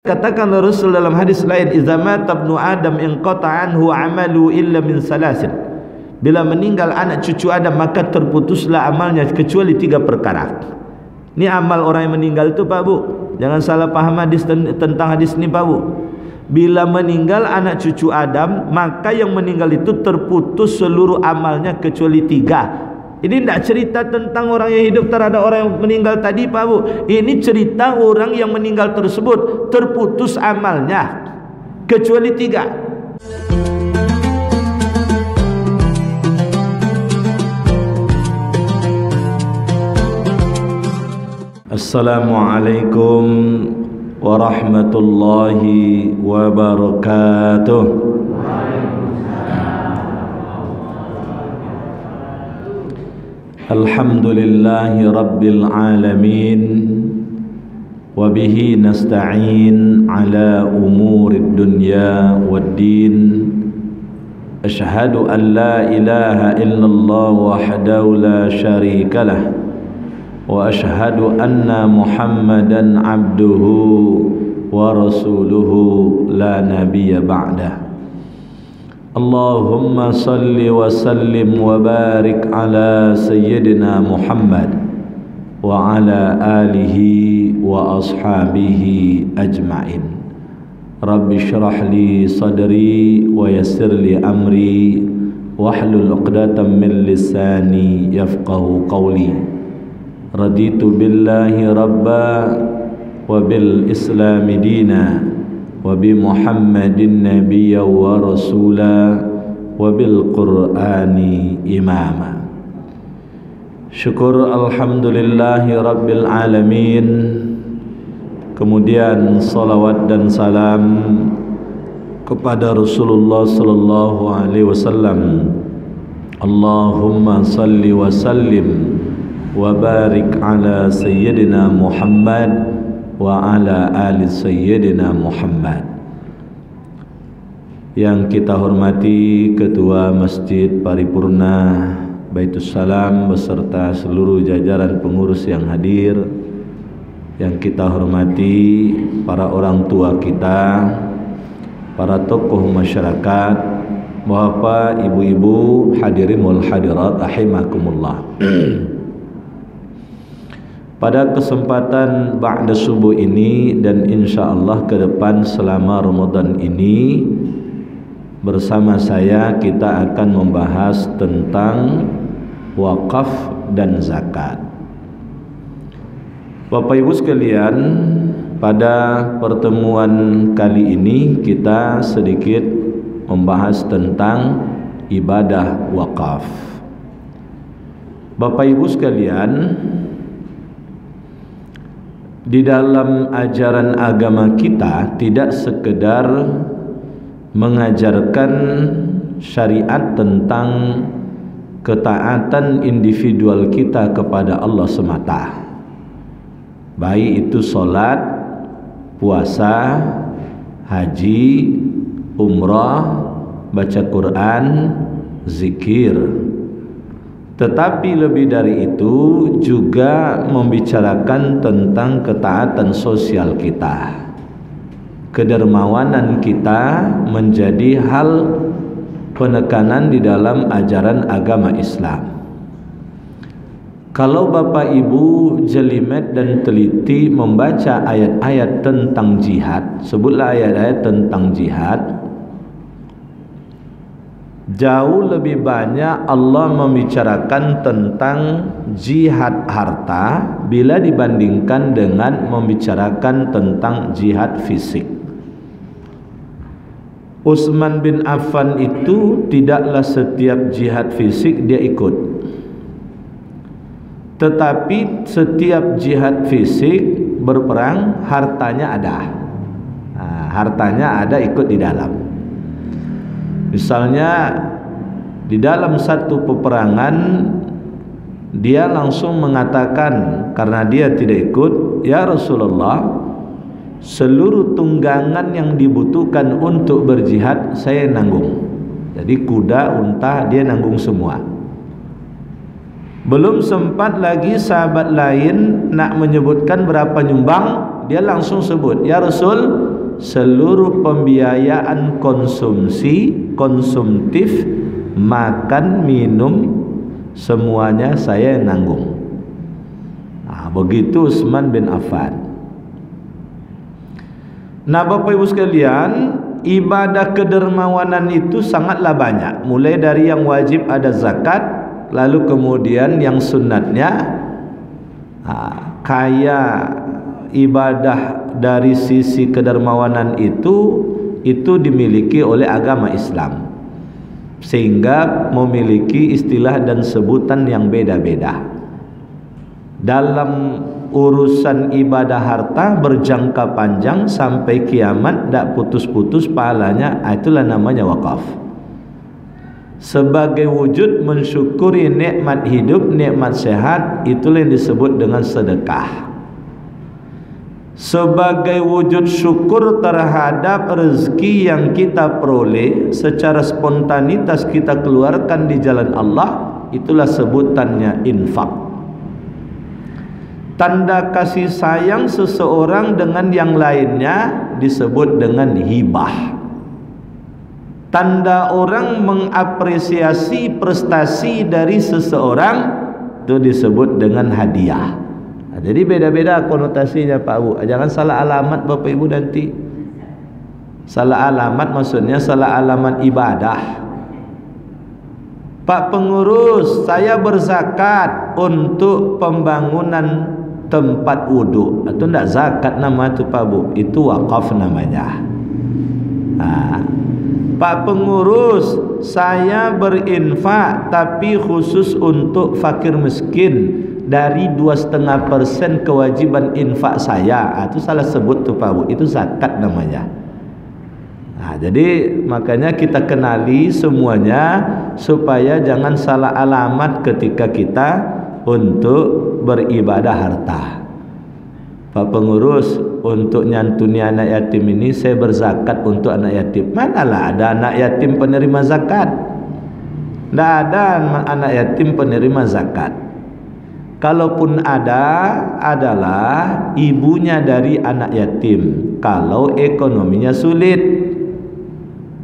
Katakan Rasul dalam hadis lain, "Idza mata ibnu Adam inqata anhu 'amalu illa min salasin." Bila meninggal anak cucu Adam maka terputuslah amalnya kecuali 3 perkara. Ini amal orang yang meninggal itu Pak Bu. Jangan salah paham hadis tentang hadis ini Pak Bu. Bila meninggal anak cucu Adam, maka yang meninggal itu terputus seluruh amalnya kecuali 3. Ini tidak cerita tentang orang yang hidup terhadap orang yang meninggal tadi Pak Bu. Ini cerita orang yang meninggal tersebut terputus amalnya kecuali 3. Assalamualaikum warahmatullahi wabarakatuh. Alhamdulillahi rabbil alamin, wa bihi nasta'in ala umurid dunya waddin. Ashhadu an la ilaha illallah wahdahu la syarika lah, wa ashhadu anna Muhammadan abduhu wa rasuluhu la nabiyya ba'dah. Allahumma salli wa sallim wa barik ala sayyidina Muhammad wa ala alihi wa ashabihi ajma'in. Rabbi syrah li sadri wa yassir li amri wahlul 'uqdatam min lisani yafqahu qawli. Raditu billahi rabba wa bil islami dina wa bi Muhammadin nabiyya wa rasula wa bil Qur'ani imama. Syukur alhamdulillahi rabbil alamin. Kemudian salawat dan salam kepada Rasulullah sallallahu alaihi wasallam. Allahumma salli wa sallim wa barik ala sayyidina Muhammad wa ala ali sayyidina Muhammad. Yang kita hormati Ketua Masjid Paripurna Baitus Salam beserta seluruh jajaran pengurus yang hadir. Yang kita hormati para orang tua kita, para tokoh masyarakat, bapak, ibu-ibu, hadirin wal hadirat rahimakumullah. Pada kesempatan ba'da subuh ini dan insyaallah ke depan selama Ramadan ini, bersama saya kita akan membahas tentang wakaf dan zakat. Bapak Ibu sekalian, pada pertemuan kali ini kita sedikit membahas tentang ibadah wakaf. Bapak Ibu sekalian, di dalam ajaran agama kita tidak sekedar mengajarkan syariat tentang ketaatan individual kita kepada Allah semata, baik itu solat, puasa, haji, umrah, baca Quran, zikir. Tetapi lebih dari itu juga membicarakan tentang ketaatan sosial kita. Kedermawanan kita menjadi hal penekanan di dalam ajaran agama Islam. Kalau Bapak Ibu jelimet dan teliti membaca ayat-ayat tentang jihad, sebutlah ayat-ayat tentang jihad, jauh lebih banyak Allah membicarakan tentang jihad harta bila dibandingkan dengan membicarakan tentang jihad fisik. Utsman bin Affan itu tidaklah setiap jihad fisik dia ikut, tetapi setiap jihad fisik berperang hartanya ada. Hartanya ada ikut di dalam. Misalnya di dalam satu peperangan dia langsung mengatakan, karena dia tidak ikut, "Ya Rasulullah, seluruh tunggangan yang dibutuhkan untuk berjihad saya nanggung." Jadi kuda, unta dia nanggung semua. Belum sempat lagi sahabat lain nak menyebutkan berapa nyumbang, dia langsung sebut, "Ya Rasul, seluruh pembiayaan konsumtif, makan, minum, semuanya saya nanggung. Begitu Utsman bin Affan. Nah, Bapak Ibu sekalian, ibadah kedermawanan itu sangatlah banyak. Mulai dari yang wajib ada zakat, lalu kemudian yang sunnatnya kayak ibadah dari sisi kedermawanan itu dimiliki oleh agama Islam, sehingga memiliki istilah dan sebutan yang beda-beda. Dalam urusan ibadah harta berjangka panjang sampai kiamat, tak putus-putus pahalanya, itulah namanya wakaf. Sebagai wujud mensyukuri nikmat hidup, nikmat sehat, itulah yang disebut dengan sedekah. Sebagai wujud syukur terhadap rezeki yang kita peroleh secara spontanitas kita keluarkan di jalan Allah, itulah sebutannya infak. Tanda kasih sayang seseorang dengan yang lainnya disebut dengan hibah. Tanda orang mengapresiasi prestasi dari seseorang itu disebut dengan hadiah. Jadi beda-beda konotasinya Pak Bu. Jangan salah alamat Bapak Ibu nanti. Salah alamat maksudnya salah alamat ibadah. Pak pengurus, saya berzakat untuk pembangunan tempat wudhu. Itu tidak zakat nama itu Pak Bu. Itu wakaf namanya. Pak pengurus, saya berinfak tapi khusus untuk fakir miskin, dari 2,5% kewajiban infak saya. Itu salah sebut tuh Pak Bu, itu zakat namanya. Jadi makanya kita kenali semuanya supaya jangan salah alamat ketika kita untuk beribadah harta. Pak pengurus, untuk nyantuni anak yatim ini saya berzakat untuk anak yatim. Manalah ada anak yatim penerima zakat? Tidak ada anak yatim penerima zakat. Kalaupun ada, adalah ibunya dari anak yatim, kalau ekonominya sulit.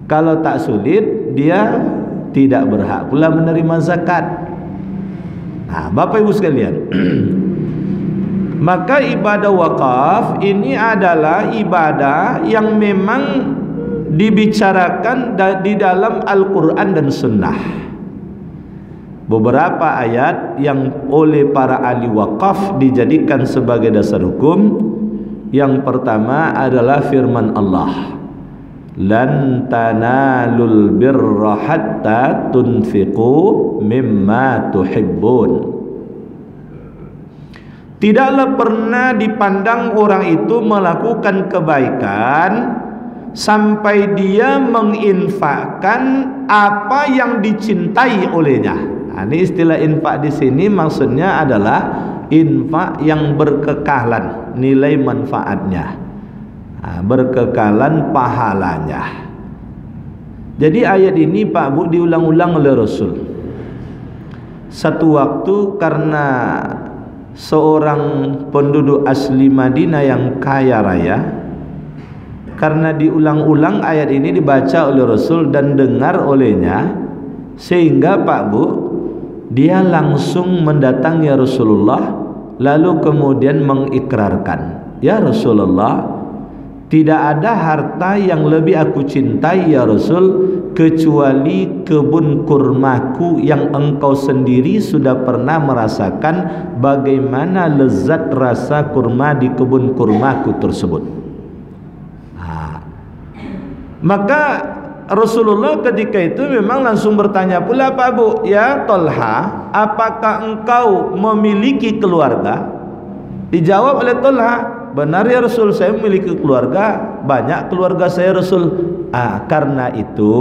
Kalau tak sulit, dia tidak berhak pula menerima zakat. Bapak Ibu sekalian, maka ibadah wakaf ini adalah ibadah yang memang dibicarakan di dalam Al-Quran dan Sunnah. Beberapa ayat yang oleh para ahli wakaf dijadikan sebagai dasar hukum. Yang pertama adalah firman Allah, lan tanalul birra hatta tunfiqu mimma tuhibbun. Tidaklah pernah dipandang orang itu melakukan kebaikan sampai dia menginfakkan apa yang dicintai olehnya. Ini istilah infak di sini maksudnya adalah infak yang berkekalan nilai manfaatnya, berkekalan pahalanya. Jadi ayat ini Pak Bu diulang-ulang oleh Rasul. Satu waktu karena seorang penduduk asli Madinah yang kaya raya, karena diulang-ulang ayat ini dibaca oleh Rasul dan dengar olehnya, sehingga Pak Bu dia langsung mendatangi Rasulullah, lalu kemudian mengikrarkan, ya Rasulullah, tidak ada harta yang lebih aku cintai ya Rasul kecuali kebun kurmaku yang engkau sendiri sudah pernah merasakan bagaimana lezat rasa kurma di kebun kurmaku tersebut. Maka Rasulullah ketika itu memang langsung bertanya pula, Pak Bu, ya Tolha, apakah engkau memiliki keluarga? Dijawab oleh Tolha, benar ya Rasul, saya memiliki keluarga, banyak keluarga saya Rasul. Karena itu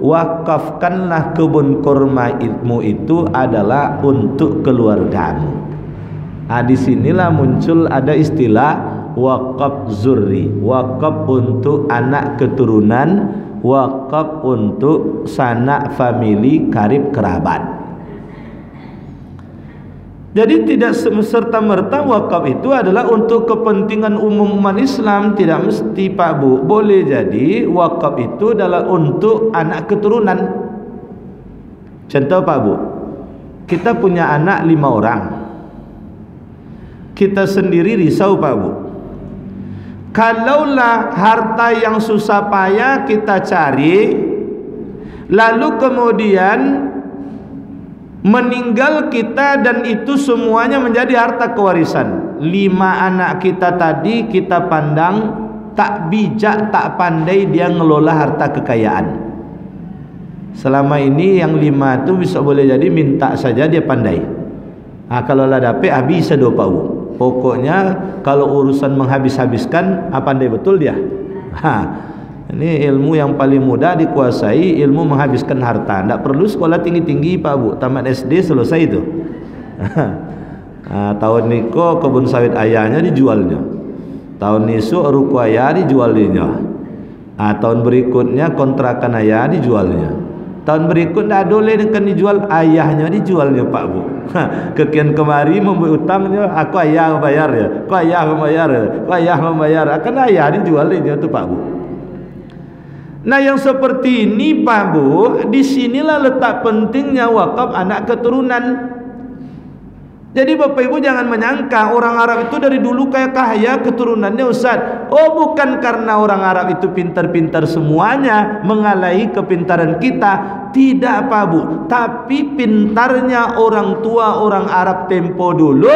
wakafkanlah kebun kurmamu itu adalah untuk keluargamu. Disinilah muncul ada istilah wakaf zurri, wakaf untuk anak keturunan, wakaf untuk sanak famili karib kerabat. Jadi tidak serta-merta wakaf itu adalah untuk kepentingan umum umat Islam. Tidak mesti Pak Bu. Boleh jadi wakaf itu adalah untuk anak keturunan. Contoh Pak Bu, kita punya anak 5 orang. Kita sendiri risau Pak Bu. Kalaulah harta yang susah payah kita cari, lalu kemudian meninggal kita dan itu semuanya menjadi harta kewarisan. 5 anak kita tadi kita pandang tak bijak, tak pandai dia ngelola harta kekayaan. Selama ini yang 5 itu bisa boleh jadi minta saja dia pandai. Kalau lah dapat habis do Pak Bu. Pokoknya kalau urusan menghabis-habiskan pandai betul dia. Ini ilmu yang paling mudah dikuasai, ilmu menghabiskan harta. Tak perlu sekolah tinggi-tinggi Pak Bu. Tamat SD selesai itu. Tahun niko kebun sawit ayahnya dijualnya. Tahun nisu ruko ayah dijualnya. Tahun berikutnya kontrakan ayah dijualnya. Tahun berikutnya boleh dengan dijual, ayahnya dijualnya Pak Bu. Kekian kemari membuat utangnya, aku ayah membayar ya. Aku ayah membayar ya. Aku ayah membayar. Akan ayah dijualnya itu Pak Bu. Nah yang seperti ini Pak Bu, disinilah letak pentingnya wakaf anak keturunan. Jadi Bapak Ibu jangan menyangka orang Arab itu dari dulu kayak kaya keturunannya Ustaz. Oh bukan karena orang Arab itu pintar-pintar semuanya mengalahi kepintaran kita. Tidak Pak Bu. Tapi pintarnya orang tua orang Arab tempo dulu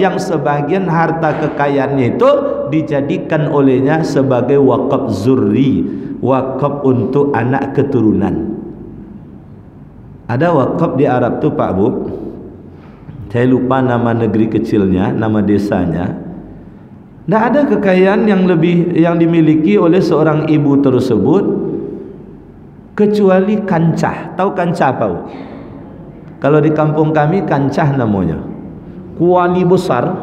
yang sebagian harta kekayaannya itu dijadikan olehnya sebagai wakaf zurri, wakaf untuk anak keturunan. Ada wakaf di Arab tuh Pak Bu. Saya lupa nama negeri kecilnya, nama desanya. Tidak ada kekayaan yang lebih yang dimiliki oleh seorang ibu tersebut kecuali kancah. Tahu kancah Pak Bu? Kalau di kampung kami kancah namanya. Kuali besar.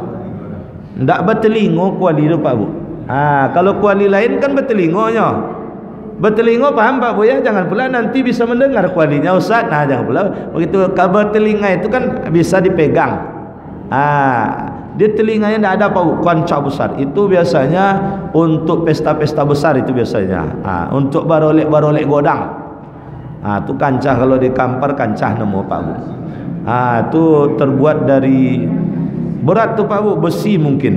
Tidak bertelingo kuali itu Pak Bu. Kalau kuali lain kan bertelingonya. Bertelingo paham Pak Bu ya? Jangan pula nanti bisa mendengar kualinya Ustaz. Jangan pula begitu. Kabar telinga itu kan bisa dipegang. Dia telinganya tidak ada Pak Bu, kancah besar. Itu biasanya untuk pesta-pesta besar itu biasanya. Untuk barolek-barolek godang. Itu kancah kalau di kampar kancah nemu Pak Bu. Itu terbuat dari berat tuh Pak Bu, besi mungkin.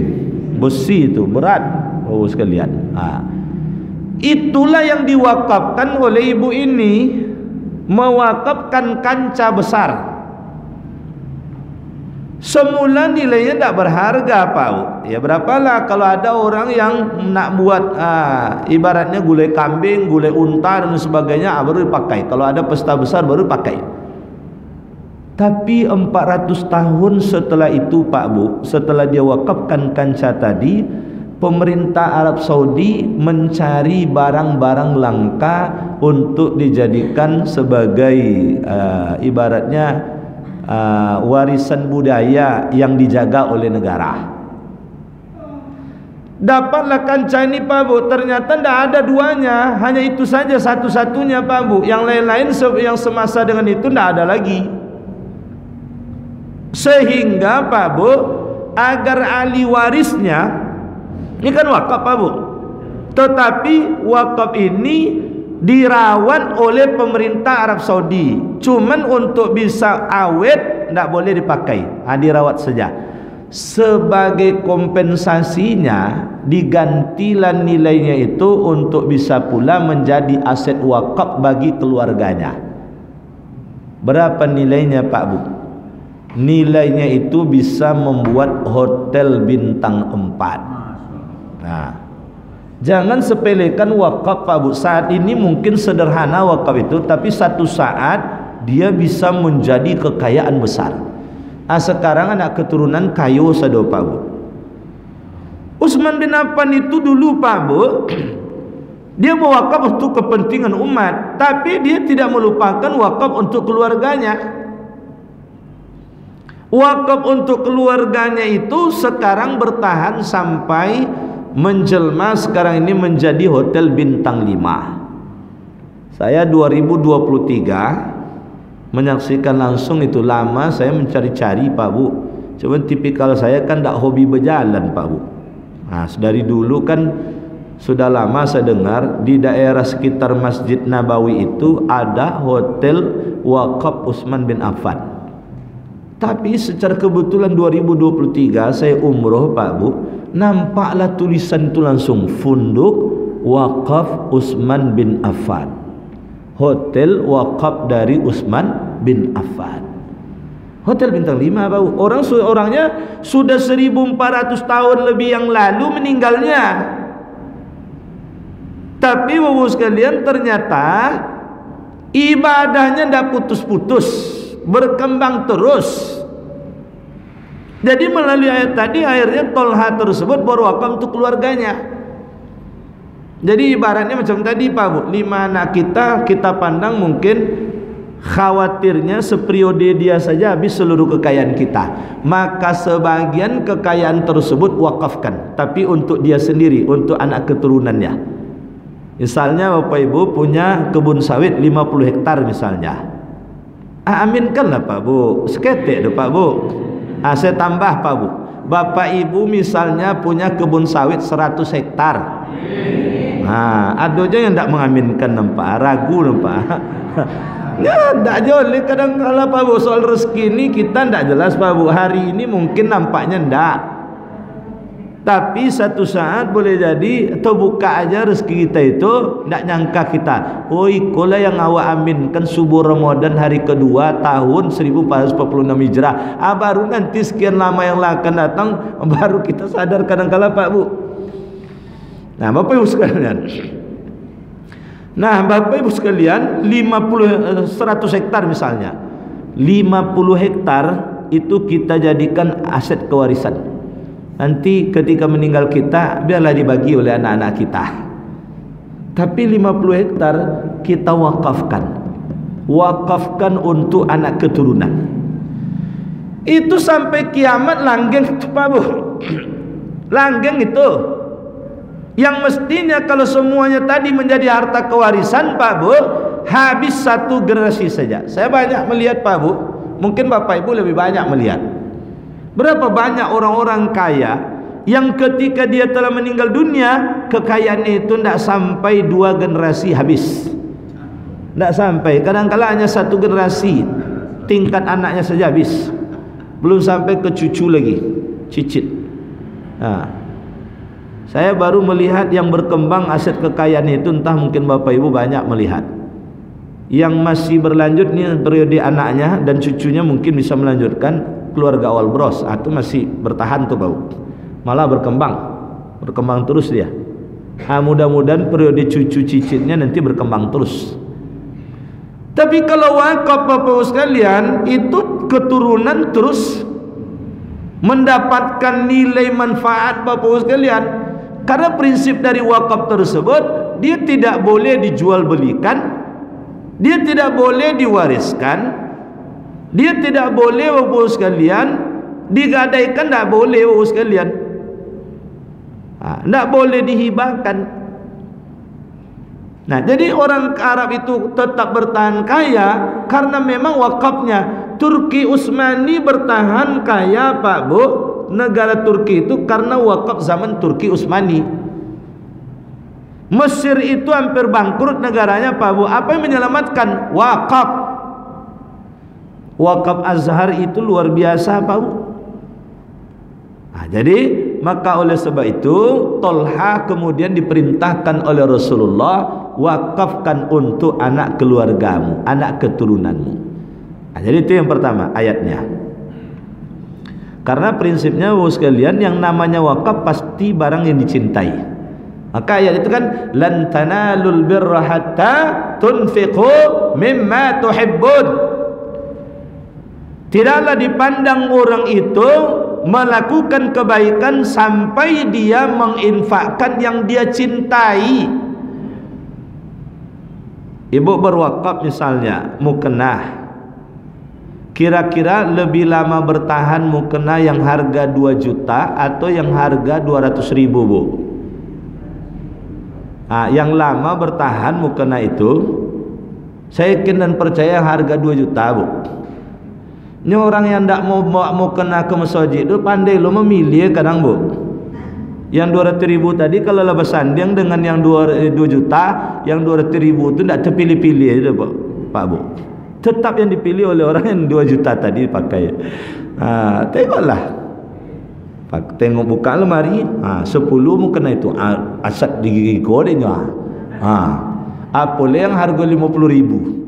Besi itu berat. Oh sekalian. Itulah yang diwakafkan oleh ibu ini, mewakafkan kancah besar. Semula nilainya tidak berharga Pak. Ya berapalah kalau ada orang yang nak buat ibaratnya gulai kambing, gulai unta dan sebagainya baru dipakai. Kalau ada pesta besar baru pakai. Tapi 400 tahun setelah itu Pak Bu, setelah dia wakafkan kancah tadi, pemerintah Arab Saudi mencari barang-barang langka untuk dijadikan sebagai ibaratnya warisan budaya yang dijaga oleh negara. Dapatlah kancah ini Pak Bu, ternyata tidak ada duanya, hanya itu saja satu-satunya Pak Bu. Yang lain-lain yang semasa dengan itu tidak ada lagi. Sehingga Pak Bu, agar ahli warisnya, ini kan wakaf Pak Bu, tetapi wakaf ini dirawat oleh pemerintah Arab Saudi. Cuman untuk bisa awet tidak boleh dipakai, dirawat saja. Sebagai kompensasinya digantilah nilainya itu untuk bisa pula menjadi aset wakaf bagi keluarganya. Berapa nilainya Pak Bu? Nilainya itu bisa membuat hotel bintang 4. Jangan sepelekan wakaf Pak Bu. Saat ini mungkin sederhana wakaf itu, tapi satu saat dia bisa menjadi kekayaan besar. Sekarang anak keturunan kayu sado Pak Bu. Utsman bin Affan itu dulu Pak Bu, dia mewakaf untuk kepentingan umat, tapi dia tidak melupakan wakaf untuk keluarganya. Wakaf untuk keluarganya itu sekarang bertahan sampai menjelma sekarang ini menjadi hotel bintang 5. Saya 2023 menyaksikan langsung itu. Lama saya mencari-cari Pak Bu, Cuma tipikal saya kan tak hobi berjalan Pak Bu. Nah, dari dulu kan sudah lama saya dengar di daerah sekitar Masjid Nabawi itu ada hotel wakaf Utsman bin Affan. Tapi secara kebetulan 2023 saya umroh Pak Bu, nampaklah tulisan itu langsung Funduk Wakaf Utsman bin Affan, hotel wakaf dari Utsman bin Affan. Hotel bintang 5 Pak Bu. Orangnya sudah 1400 tahun lebih yang lalu meninggalnya. Tapi Bapak sekalian, ternyata ibadahnya tidak putus-putus, berkembang terus. Jadi melalui ayat tadi akhirnya Tolha tersebut berwakaf untuk keluarganya. Jadi ibaratnya macam tadi Pak Bu, 5 anak kita pandang mungkin khawatirnya seperiode dia saja habis seluruh kekayaan kita, maka sebagian kekayaan tersebut wakafkan, tapi untuk dia sendiri, untuk anak keturunannya. Misalnya Bapak Ibu punya kebun sawit 50 hektar misalnya, aminkanlah Pak Bu, seketik deh Pak Bu. Saya tambah Pak Bu, Bapak Ibu misalnya punya kebun sawit 100 hektar. Nah, ada aja yang tak mengaminkan, nampak ragu nampak. Ya, tak joleh kadang-kala Pak Bu, soal rezeki ini kita tak jelas Pak Bu. Hari ini mungkin nampaknya tak, tapi satu saat boleh jadi terbuka aja rezeki kita itu, tak nyangka kita, oh ikolah yang awak aminkan subuh Ramadan hari kedua tahun 1446 Hijrah. Baru nanti sekian lama yang akan datang baru kita sadar kadang-kala Pak Bu. Nah Bapak Ibu sekalian, nah Bapak Ibu sekalian, 100 hektar misalnya, 50 hektar itu kita jadikan aset kewarisan. Nanti ketika meninggal kita biarlah dibagi oleh anak-anak kita. Tapi 50 hektar kita wakafkan untuk anak keturunan. Itu sampai kiamat langgeng itu Pak Bu. Langgeng itu yang mestinya kalau semuanya tadi menjadi harta kewarisan Pak Bu, habis satu generasi saja. Saya banyak melihat Pak Bu, mungkin Bapak Ibu lebih banyak melihat, berapa banyak orang-orang kaya yang ketika dia telah meninggal dunia, kekayaannya itu tidak sampai 2 generasi habis, tidak sampai, kadang-kala hanya 1 generasi tingkat anaknya saja habis, belum sampai ke cucu lagi, cicit. Nah, saya baru melihat yang berkembang aset kekayaan itu, entah mungkin Bapak Ibu banyak melihat. Yang masih berlanjut nih periode anaknya dan cucunya mungkin bisa melanjutkan keluarga awal bros, itu masih bertahan tuh bau. Malah berkembang terus dia. Mudah-mudahan periode cucu cicitnya nanti berkembang terus. Tapi kalau wakaf Bapak Ibu sekalian, itu keturunan terus mendapatkan nilai manfaat Bapak Ibu sekalian. Karena prinsip dari wakaf tersebut, dia tidak boleh dijual belikan, dia tidak boleh diwariskan, dia tidak boleh Bapak sekalian digadaikan, tidak boleh Bapak sekalian, tidak boleh dihibahkan. Nah, jadi orang Arab itu tetap bertahan kaya karena memang wakafnya. Turki Utsmani bertahan kaya Pak Bu, negara Turki itu karena wakaf zaman Turki Utsmani. Mesir itu hampir bangkrut negaranya Pak Bu. Apa yang menyelamatkan? Wakaf. Wakaf Azhar itu luar biasa Pak Bu. Jadi maka oleh sebab itu Tolha kemudian diperintahkan oleh Rasulullah, wakafkan untuk anak keluargamu, anak keturunanmu. Jadi itu yang pertama ayatnya. Karena prinsipnya Bapak sekalian, yang namanya wakaf pasti barang yang dicintai. Maka ayat itu kan, lan tanalul birra hatta tunfiqu mimma tuhibbun. Tidaklah dipandang orang itu melakukan kebaikan sampai dia menginfakkan yang dia cintai. Ibu berwakaf misalnya mukena, kira-kira lebih lama bertahan mukena yang harga 2 juta atau yang harga 200.000 Bu? Yang lama bertahan mukena itu saya yakin dan percaya harga 2 juta Bu. Ini orang yang tak mau kena ke masjid tu pandai lo memilih kadang bu. Yang 200.000 tadi kalau lah bersanding dengan yang 2 juta, yang 200.000 tu tak terpilih-pilih je Pak Bu. Tetap yang dipilih oleh orang yang 2 juta tadi pakai. Tengoklah. Tengok buka lemari, 10 mu kena itu. Asat di gigi kau dia. Apa yang harga 50.000.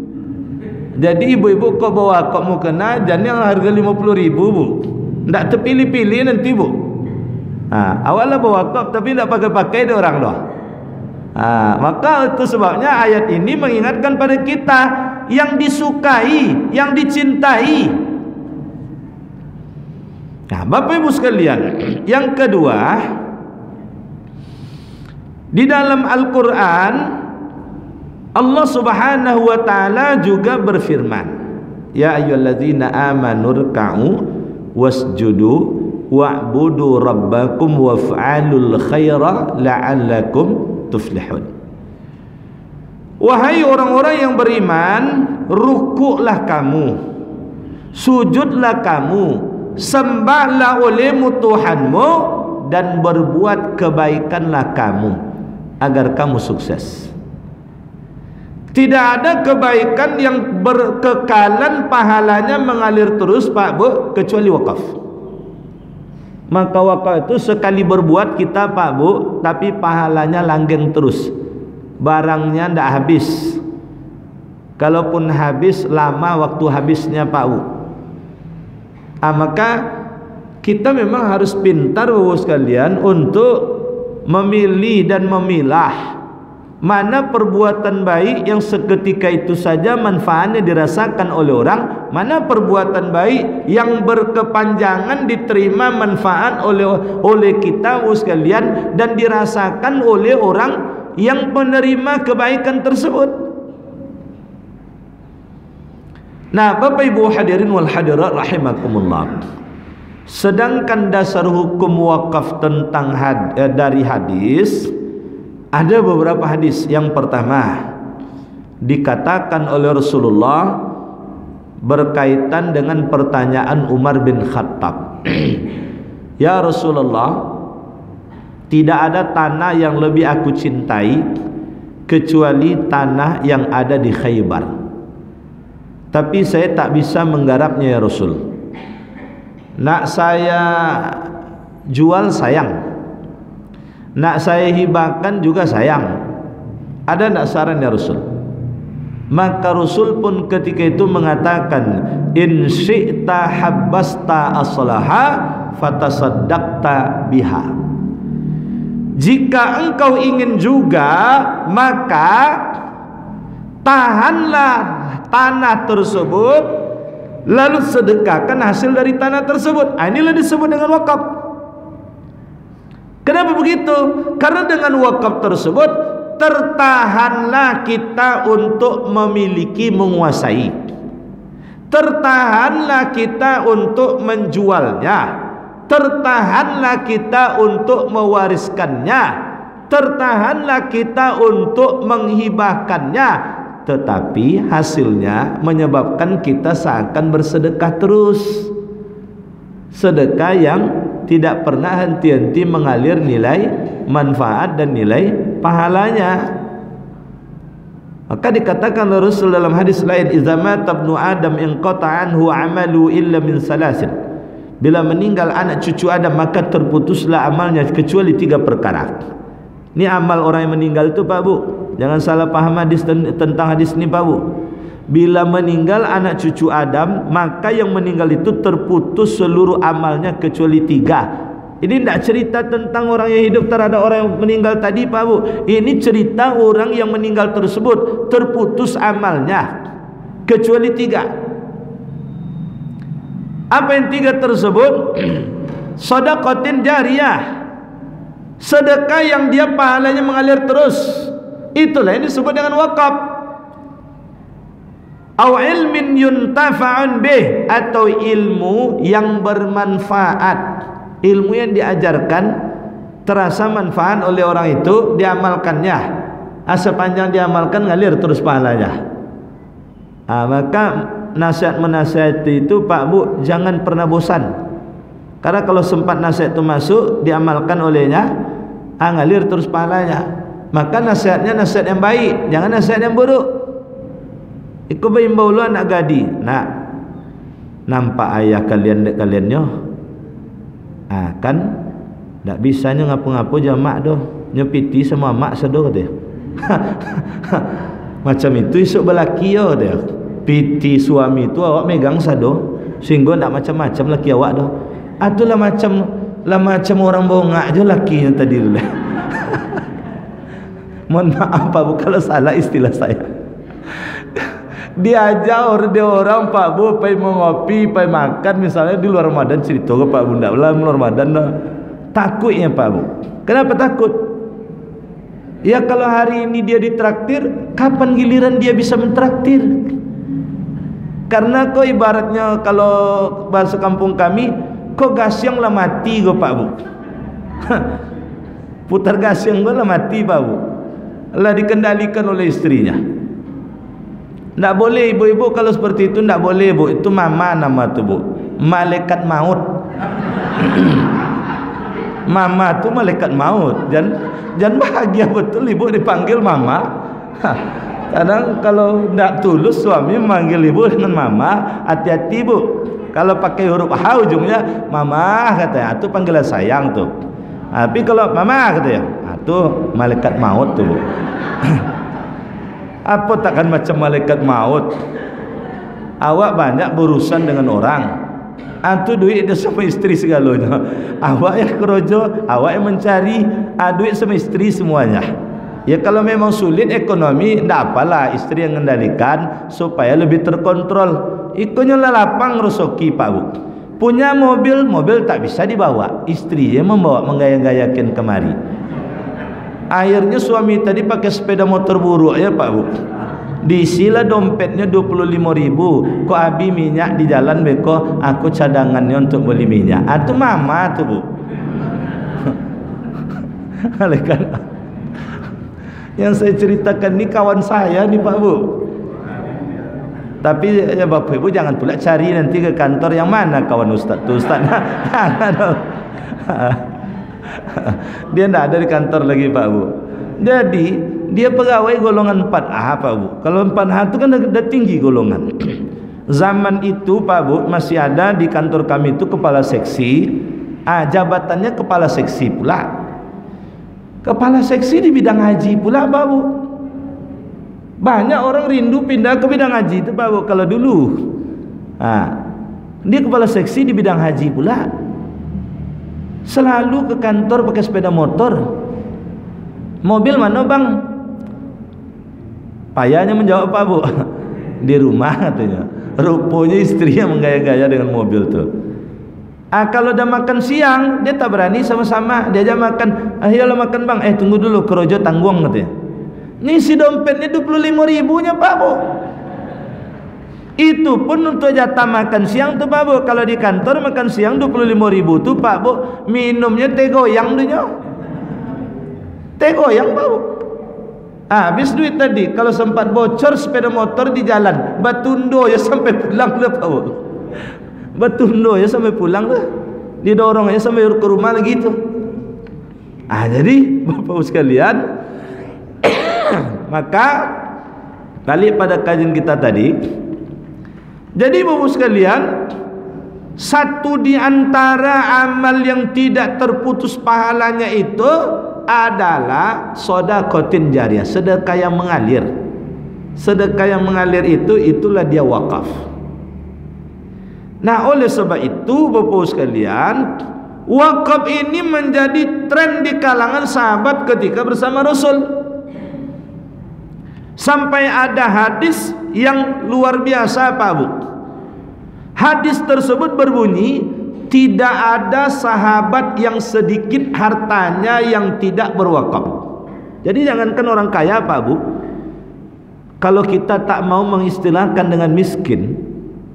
Jadi ibu-ibu kau bawa kau mau kena jangan yang harga 50.000 bu. Tak terpilih-pilih nanti bu. Awalnya bawa kau tapi tak pakai-pakai dia orang dah. Maka itu sebabnya ayat ini mengingatkan pada kita yang disukai, yang dicintai. Bapak Ibu sekalian, yang kedua, di dalam Al-Quran Allah Subhanahu wa taala juga berfirman, ya ayyuhallazina amanu ruk'u wasjudu wa'budu rabbakum waf'alul khaira la'allakum tuflihun. Wahai orang-orang yang beriman, rukuklah kamu, sujudlah kamu, sembahlah olehmu Tuhanmu, dan berbuat kebaikanlah kamu agar kamu sukses. Tidak ada kebaikan yang berkekalan pahalanya mengalir terus Pak Bu kecuali wakaf. Maka wakaf itu sekali berbuat kita Pak Bu, tapi pahalanya langgeng terus. Barangnya tidak habis. Kalaupun habis, lama waktu habisnya Pak Bu. Maka kita memang harus pintar Bapak sekalian untuk memilih dan memilah mana perbuatan baik yang seketika itu saja manfaatnya dirasakan oleh orang, mana perbuatan baik yang berkepanjangan diterima manfaat oleh kita sekalian dan dirasakan oleh orang yang menerima kebaikan tersebut. Nah, Bapak Ibu hadirin wal hadirat rahimakumullah. Sedangkan dasar hukum wakaf tentang dari hadis, ada beberapa hadis. Yang pertama dikatakan oleh Rasulullah berkaitan dengan pertanyaan Umar bin Khattab. Ya Rasulullah, tidak ada tanah yang lebih aku cintai kecuali tanah yang ada di Khaybar. Tapi saya tak bisa menggarapnya ya Rasul. Nak saya jual sayang, nak saya hibahkan juga sayang. Ada nak saran ya Rasul? Maka Rasul pun ketika itu mengatakan, in syi'ta habbasta aslaha fatasaddaqta biha. Jika engkau ingin juga, maka tahanlah tanah tersebut, lalu sedekahkan hasil dari tanah tersebut. Inilah disebut dengan wakaf. Kenapa begitu? Karena dengan wakaf tersebut tertahanlah kita untuk memiliki, menguasai. Tertahanlah kita untuk menjualnya. Tertahanlah kita untuk mewariskannya. Tertahanlah kita untuk menghibahkannya. Tetapi hasilnya menyebabkan kita seakan bersedekah terus. Sedekah yang tidak pernah henti-henti mengalir nilai manfaat dan nilai pahalanya. Maka dikatakan Rasul dalam hadis lain, idza mata ibnu adam inqata anhu amalu illa min salasin. Bila meninggal anak cucu Adam maka terputuslah amalnya kecuali 3 perkara. Ini amal orang yang meninggal itu Pak Bu. Jangan salah paham hadis tentang hadis ini Pak Bu. Bila meninggal anak cucu Adam, maka yang meninggal itu terputus seluruh amalnya kecuali 3. Ini tidak cerita tentang orang yang hidup terhadap orang yang meninggal tadi Pak Bu. Ini cerita orang yang meninggal tersebut terputus amalnya kecuali 3. Apa yang 3 tersebut? Sedekatin jariyah, sedekah yang dia pahalanya mengalir terus. Itulah yang disebut dengan wakaf. Aw ilmin yuntafa'un bih, atau ilmu yang bermanfaat. Ilmu yang diajarkan terasa manfaat oleh orang itu, diamalkannya. Sepanjang diamalkan ngalir terus pahalanya. Maka nasihat menasihati itu Pak Bu, jangan pernah bosan. Karena kalau sempat nasihat itu masuk, diamalkan olehnya, ngalir terus pahalanya. Maka nasihatnya nasihat yang baik, jangan nasihat yang buruk. Iku baimbau lu anak gadi. Nak, nampak ayah kalian kan tak bisanya ngapu-ngapu je mak doh. Nyepiti sama mak sedoh dia. Macam itu esok belaki yo dia. Piti suami tu awak megang sado sehingga tak macam-macam laki awak doh. Atulah macam orang bongak je lakinya tadi dulu. Mohon maaf Pak Bu kalau salah istilah saya. Diajar dia orang Pak Bu pergi mau ngopi, pergi makan misalnya di luar Ramadan, cerita ke Pak Bu ndak lah luar Ramadan dah. Takutnya Pak Bu. Kenapa takut? Ya kalau hari ini dia ditraktir, kapan giliran dia bisa mentraktir? Karena kau ibaratnya kalau bahasa kampung kami, kau gasyang lah mati kau Pak Bu. Putar gasyang kau lah mati Pak Bu. Lah dikendalikan oleh istrinya. Tak boleh ibu-ibu kalau seperti itu, tak boleh Bu. Itu mama nama tu Bu, malaikat maut. Mama tu malaikat maut. Jangan bahagia betul ibu dipanggil mama. Kadang kalau tak tulus suami memanggil ibu dengan mama, hati-hati Bu. Kalau pakai huruf H ujungnya mama katanya, itu panggilan sayang tu. Tapi kalau mama katanya, itu malaikat maut tu Bu. Apa takkan macam malaikat maut? Awak banyak berurusan dengan orang, itu duit dia sama istri segalanya. Awak yang kerojo, awak yang mencari, duit sama istri semuanya. Ya kalau memang sulit ekonomi, tak apalah istri yang mengendalikan supaya lebih terkontrol. Ikunya lapang resoki Pak Bu. Punya mobil tak bisa dibawa, istri yang membawa, menggaya-gayakan kemari. Akhirnya suami tadi pakai sepeda motor buruk ya Pak Bu. Diisilah dompetnya 25.000. Kok abi minyak di jalan beko, aku cadangannya untuk beli minyak. Itu mama tuh Bu. Yang saya ceritakan ni kawan saya nih Pak Bu. Tapi ya Bapak Ibu jangan pula cari nanti ke kantor yang mana kawan Ustaz tu Ustaz. Dia tidak ada di kantor lagi Pak Bu. Jadi dia pegawai golongan 4A Pak Bu. Kalau 4A itu kan dah tinggi golongan. Zaman itu Pak Bu masih ada di kantor kami itu kepala seksi. Jabatannya kepala seksi pula. Kepala seksi di bidang haji pula Pak Bu. Banyak orang rindu pindah ke bidang haji itu Pak Bu. Kalau dulu dia kepala seksi di bidang haji pula. Selalu ke kantor pakai sepeda motor. Mobil mana bang? Payahnya menjawab Pak Bu, di rumah katanya. Rupanya istrinya menggaya-gaya dengan mobil tuh. Kalau udah makan siang dia tak berani sama-sama. Dia aja makan, ayolah makan bang. Tunggu dulu kerojo tanggung katanya. Ngisi dompetnya 25.000-nya Pak Bu. Itu pun untuk jatah makan siang tuh Pak Bu. Kalau di kantor makan siang 25.000 tuh Pak Bu, minumnya teh goyang dunya. Teh goyang Pak Bu. Habis duit tadi, kalau sempat bocor sepeda motor di jalan, batundo ya sampai pulang lah Pak Bu. Batundo ya sampai pulang lah. Didorong aja sampai ke rumah lagi itu. Jadi Bapak sekalian, maka balik pada kajian kita tadi. Jadi Bapak sekalian, satu di antara amal yang tidak terputus pahalanya itu adalah sedekah jariyah, sedekah yang mengalir. Sedekah yang mengalir itulah dia wakaf. Nah, oleh sebab itu Bapak sekalian, wakaf ini menjadi tren di kalangan sahabat ketika bersama Rasul. Sampai ada hadis yang luar biasa Pak Bu. Hadis tersebut berbunyi, tidak ada sahabat yang sedikit hartanya yang tidak berwakaf. Jadi jangankan orang kaya Pak Bu, kalau kita tak mau mengistilahkan dengan miskin,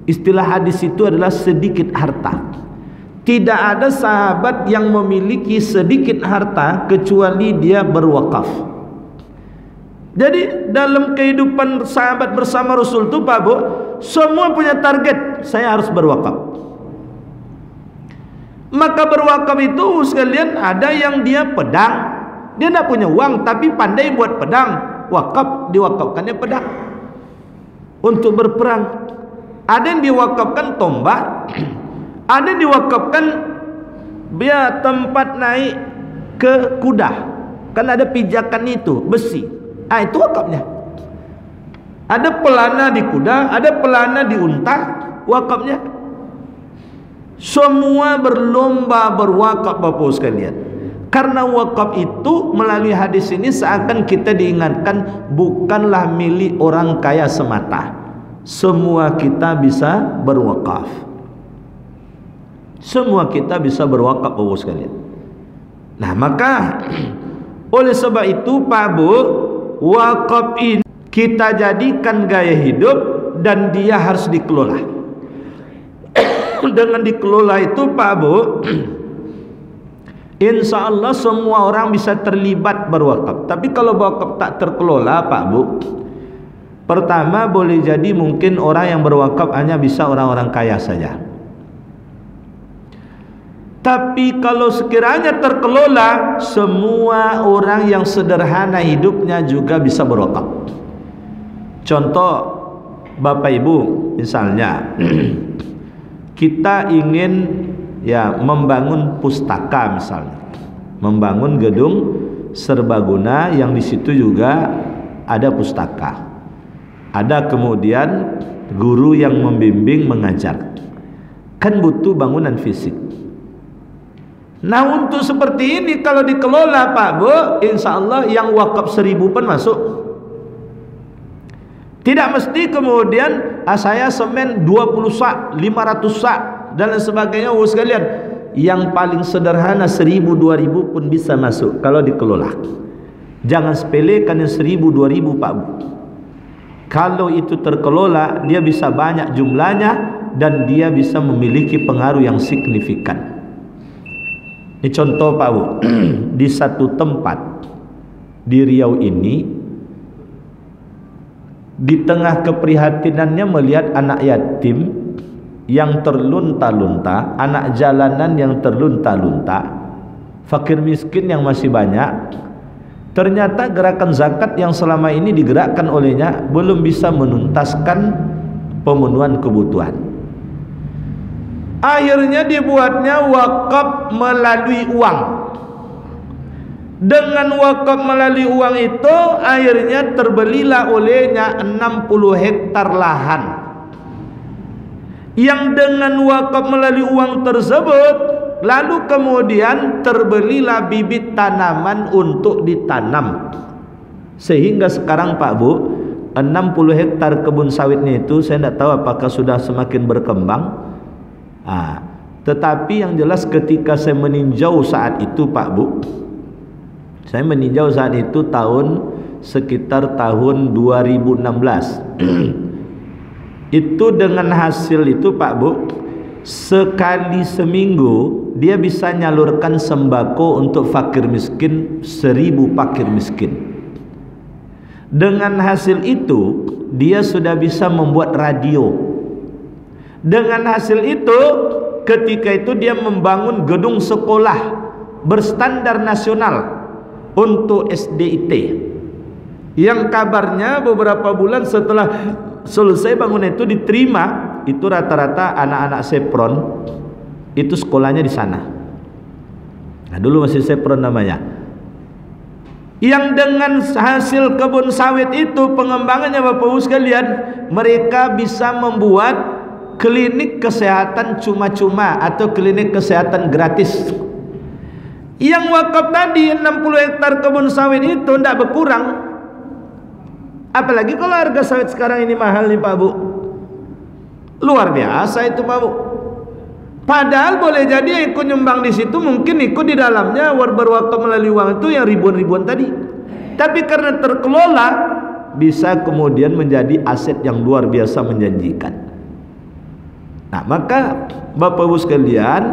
istilah hadis itu adalah sedikit harta. Tidak ada sahabat yang memiliki sedikit harta kecuali dia berwakaf. Jadi dalam kehidupan sahabat bersama Rasul itu Pak Bu, semua punya target, saya harus berwakaf. Maka berwakaf itu sekalian, ada yang dia pedang, dia tidak punya uang tapi pandai buat pedang, wakaf, diwakafkannya pedang untuk berperang. Ada yang diwakafkan tombak, ada yang diwakafkan biar tempat naik ke kuda, kan ada pijakan itu besi, itu wakafnya. Ada pelana di kuda, ada pelana di unta, wakafnya. Semua berlomba berwakaf Bapak sekalian. Karena wakaf itu melalui hadis ini seakan kita diingatkan bukanlah milik orang kaya semata. Semua kita bisa berwakaf. Semua kita bisa berwakaf Bapak sekalian. Nah, maka oleh sebab itu Pak Bu, wakaf ini kita jadikan gaya hidup dan dia harus dikelola. Dengan dikelola itu Pak Bu, insya Allah semua orang bisa terlibat berwakaf. Tapi kalau wakaf tak terkelola Pak Bu, pertama boleh jadi mungkin orang yang berwakaf hanya bisa orang-orang kaya saja. Tapi kalau sekiranya terkelola, semua orang yang sederhana hidupnya juga bisa berwakaf. Contoh Bapak Ibu, misalnya kita ingin ya membangun pustaka misalnya, membangun gedung serbaguna yang di situ juga ada pustaka, ada kemudian guru yang membimbing mengajar, kan butuh bangunan fisik. Nah, untuk seperti ini kalau dikelola Pak Bu, insya Allah yang wakaf 1000 pun masuk. Tidak mesti kemudian saya semen 20 sak, 500 sak dan lain sebagainya. Sekalian, yang paling sederhana 1000, 2000 pun bisa masuk kalau dikelola. Jangan sepelekan yang 1000, 2000 Pak Bu. Kalau itu terkelola, dia bisa banyak jumlahnya dan dia bisa memiliki pengaruh yang signifikan. Ini contoh Pak Bu, di satu tempat di Riau ini, di tengah keprihatinannya melihat anak yatim yang terlunta-lunta, anak jalanan yang terlunta-lunta, fakir miskin yang masih banyak, ternyata gerakan zakat yang selama ini digerakkan olehnya belum bisa menuntaskan pemenuhan kebutuhan. Akhirnya dibuatnya wakaf melalui uang. Dengan wakaf melalui uang itu akhirnya terbelilah olehnya 60 hektar lahan. Yang dengan wakaf melalui uang tersebut lalu kemudian terbelilah bibit tanaman untuk ditanam. Sehingga sekarang Pak Bu, 60 hektar kebun sawitnya itu saya tidak tahu apakah sudah semakin berkembang. Tetapi yang jelas ketika saya meninjau saat itu Pak Bu, saya meninjau saat itu sekitar tahun 2016. Itu dengan hasil itu Pak Bu, sekali seminggu dia bisa nyalurkan sembako untuk fakir miskin 1000 fakir miskin. Dengan hasil itu dia sudah bisa membuat radio. Dengan hasil itu ketika itu dia membangun gedung sekolah berstandar nasional untuk SDIT, yang kabarnya beberapa bulan setelah selesai bangunan itu diterima, itu rata-rata anak-anak Sepron itu sekolahnya di sana. Nah, dulu masih Sepron namanya. Yang dengan hasil kebun sawit itu pengembangannya Bapak Ibu sekalian, mereka bisa membuat klinik kesehatan cuma-cuma atau klinik kesehatan gratis. Yang wakaf tadi 60 hektar kebun sawit itu tidak berkurang. Apalagi kalau harga sawit sekarang ini mahal nih Pak Bu. Luar biasa itu Pak Bu. Padahal boleh jadi yang ikut nyumbang di situ mungkin ikut di dalamnya berwakaf melalui uang itu yang ribuan-ribuan tadi. Tapi karena terkelola bisa kemudian menjadi aset yang luar biasa menjanjikan. Nah, maka Bapak Ibu sekalian,